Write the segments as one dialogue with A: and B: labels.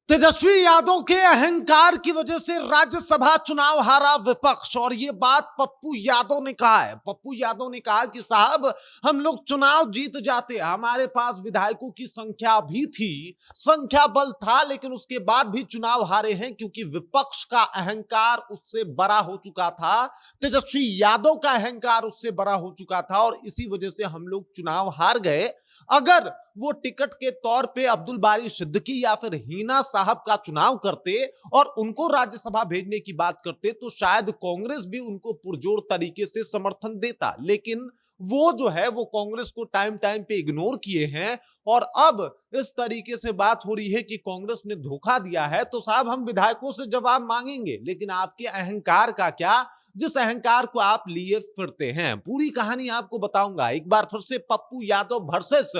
A: तेजस्वी यादव के अहंकार की वजह से राज्यसभा चुनाव हारा विपक्ष। और ये बात पप्पू यादव ने कहा है। पप्पू यादव ने कहा कि साहब, हम लोग चुनाव जीत जाते, हमारे पास विधायकों की संख्या भी थी, संख्या बल था, लेकिन उसके बाद भी चुनाव हारे हैं क्योंकि विपक्ष का अहंकार उससे बड़ा हो चुका था, तेजस्वी यादव का अहंकार उससे बड़ा हो चुका था और इसी वजह से हम लोग चुनाव हार गए। अगर वो टिकट के तौर पे अब्दुल बारी सिद्दीकी या फिर हिना साहब का चुनाव करते और उनको राज्यसभा भेजने की बात करते तो शायद कांग्रेस भी उनको पुरजोर तरीके से समर्थन देता, लेकिन वो जो है वो कांग्रेस को टाइम टाइम पे इग्नोर किए हैं। और अब इस तरीके से बात हो रही है कि कांग्रेस ने धोखा दिया है, तो साहब हम विधायकों से जवाब मांगेंगे, लेकिन आपके अहंकार का क्या, जिस अहंकार को आप लिए फिरते हैं। पूरी कहानी आपको बताऊंगा। एक बार फिर से पप्पू यादव वर्सेस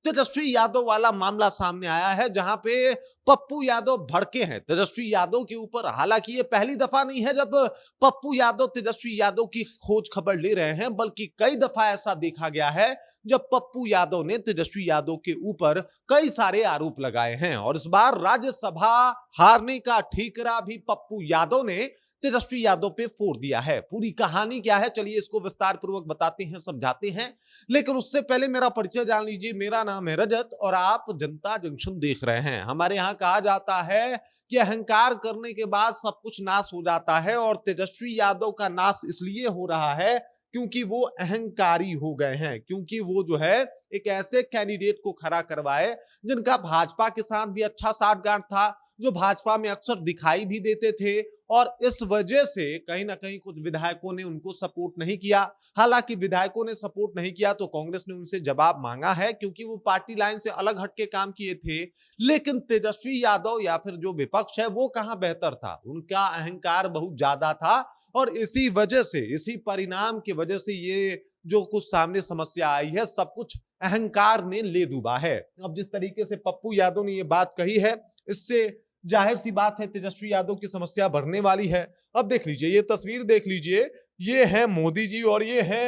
A: तेजस्वी यादव वाला मामला सामने आया है, जहां पे पप्पू यादव भड़के हैं तेजस्वी यादव के ऊपर। हालांकि ये पहली दफा नहीं है जब पप्पू यादव तेजस्वी यादव की खोज खबर ले रहे हैं, बल्कि कई दफा ऐसा देखा गया है जब पप्पू यादव ने तेजस्वी यादव के ऊपर कई सारे आरोप लगाए हैं। और इस बार राज्यसभा हारने का ठीकरा भी पप्पू यादव ने तेजस्वी यादव पे फोड़ दिया है। पूरी कहानी क्या है, चलिए इसको विस्तार पूर्वक बताते हैं, समझाते हैं। लेकिन उससे पहले मेरा परिचय जान लीजिए। मेरा नाम है रजत और आप जनता जंक्शन देख रहे हैं। हमारे यहाँ कहा जाता है कि अहंकार करने के बाद सब कुछ नाश हो जाता है, और तेजस्वी यादव का नाश इसलिए हो रहा है क्योंकि वो अहंकारी हो गए हैं, क्योंकि वो जो है एक ऐसे कैंडिडेट को खड़ा करवाए जिनका भाजपा के साथ भी अच्छा साठगांठ था, जो भाजपा में अक्सर दिखाई भी देते थे, और इस वजह से कहीं ना कहीं कुछ विधायकों ने उनको सपोर्ट नहीं किया। हालांकि विधायकों ने सपोर्ट नहीं किया तो कांग्रेस ने उनसे जवाब मांगा है, क्योंकि वो पार्टी लाइन से अलग हटके काम किए थे। लेकिन तेजस्वी यादव या फिर जो विपक्ष है वो कहां बेहतर था, उनका अहंकार बहुत ज्यादा था, और इसी वजह से, इसी परिणाम की वजह से ये जो कुछ सामने समस्या आई है, सब कुछ अहंकार ने ले डूबा है। अब जिस तरीके से पप्पू यादव ने ये बात कही है, इससे जाहिर सी बात है तेजस्वी यादव की समस्या बढ़ने वाली है। अब देख लीजिए, ये तस्वीर देख लीजिए, ये है मोदी जी और ये है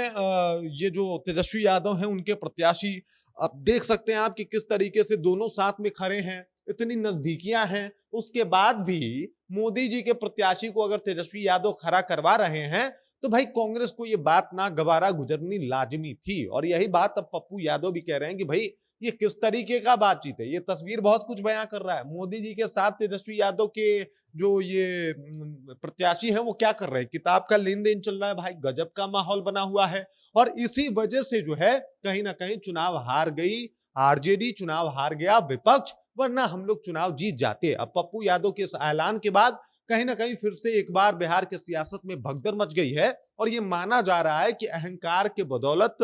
A: ये जो तेजस्वी यादव हैं उनके प्रत्याशी। अब देख सकते हैं आप कि किस तरीके से दोनों साथ में खड़े हैं, इतनी नजदीकियां हैं, उसके बाद भी मोदी जी के प्रत्याशी को अगर तेजस्वी यादव खड़ा करवा रहे हैं तो भाई कांग्रेस को ये बात ना गवारा गुजरनी लाजमी थी। और यही बात अब पप्पू यादव भी कह रहे हैं कि भाई ये किस तरीके का बातचीत है। ये तस्वीर बहुत कुछ बयां कर रहा है। मोदी जी के साथ तेजस्वी यादव के जो ये प्रत्याशी हैं वो क्या कर रहे हैं, किताब का लेन देन चल रहा है भाई, गजब का माहौल बना हुआ है। और इसी वजह से जो है कहीं ना कहीं चुनाव हार गई आरजेडी, चुनाव हार गया विपक्ष, वरना हम लोग चुनाव जीत जाते। अब पप्पू यादव के इस ऐलान के बाद कहीं ना कहीं फिर से एक बार बिहार के सियासत में भगदड़ मच गई है, और ये माना जा रहा है कि अहंकार के बदौलत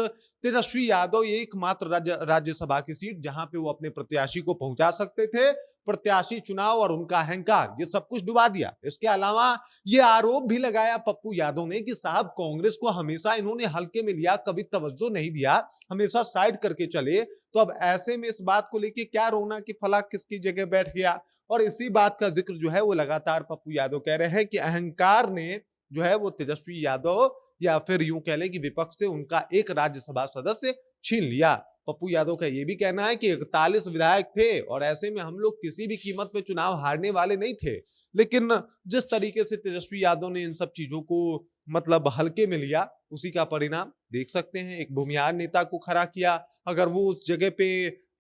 A: तेजस्वी यादव एकमात्र राज्यसभा की सीट जहां पे वो अपने प्रत्याशी को पहुंचा सकते थे, प्रत्याशी चुनाव और उनका अहंकार, ये सब कुछ डुबा दिया। इसके अलावा ये आरोप भी लगाया पप्पू यादव ने कि साहब कांग्रेस को हमेशा इन्होंने हल्के में लिया, कभी तवज्जो नहीं दिया, हमेशा साइड करके चले, तो अब ऐसे में इस बात को लेके क्या रोना कि फला किसकी जगह बैठ गया। और इसी बात का जिक्र जो है वो लगातार पप्पू यादव कह रहे हैं कि अहंकार ने जो है वो तेजस्वी यादव या फिर यूं कह लें कि विपक्ष से उनका एक राज्यसभा सदस्य छीन लिया। पप्पू यादव का यह भी कहना है कि 41 विधायक थे और ऐसे में हम लोग किसी भी कीमत पे चुनाव हारने वाले नहीं थे, लेकिन जिस तरीके से तेजस्वी यादव ने इन सब चीजों को मतलब हल्के में लिया, उसी का परिणाम देख सकते हैं। एक भूमिहार नेता को खड़ा किया। अगर वो उस जगह पे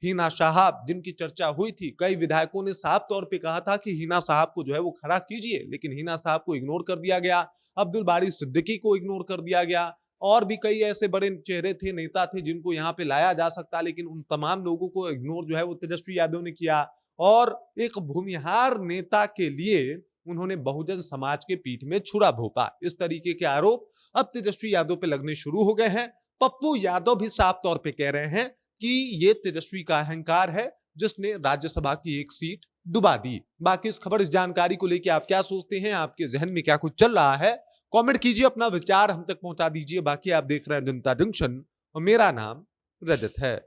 A: हिना साहब जिनकी चर्चा हुई थी, कई विधायकों ने साफ तौर पे कहा था कि हिना साहब को जो है वो खड़ा कीजिए, लेकिन हिना साहब को इग्नोर कर दिया गया। अब्दुल बारी सिद्दीकी को इग्नोर कर दिया गया। और भी कई ऐसे बड़े चेहरे थे, नेता थे जिनको यहाँ पे लाया जा सकता, लेकिन उन तमाम लोगों को इग्नोर जो है वो तेजस्वी यादव ने किया। और एक भूमिहार नेता के लिए उन्होंने बहुजन समाज के पीठ में छुरा भोंका। इस तरीके के आरोप अब तेजस्वी यादव पे लगने शुरू हो गए हैं। पप्पू यादव भी साफ तौर पे कह रहे हैं कि ये तेजस्वी का अहंकार है जिसने राज्यसभा की एक सीट डुबा दी। बाकी इस खबर, इस जानकारी को लेकर आप क्या सोचते हैं, आपके जहन में क्या कुछ चल रहा है, कमेंट कीजिए, अपना विचार हम तक पहुंचा दीजिए। बाकी आप देख रहे हैं जनता जंक्शन और मेरा नाम रजत है।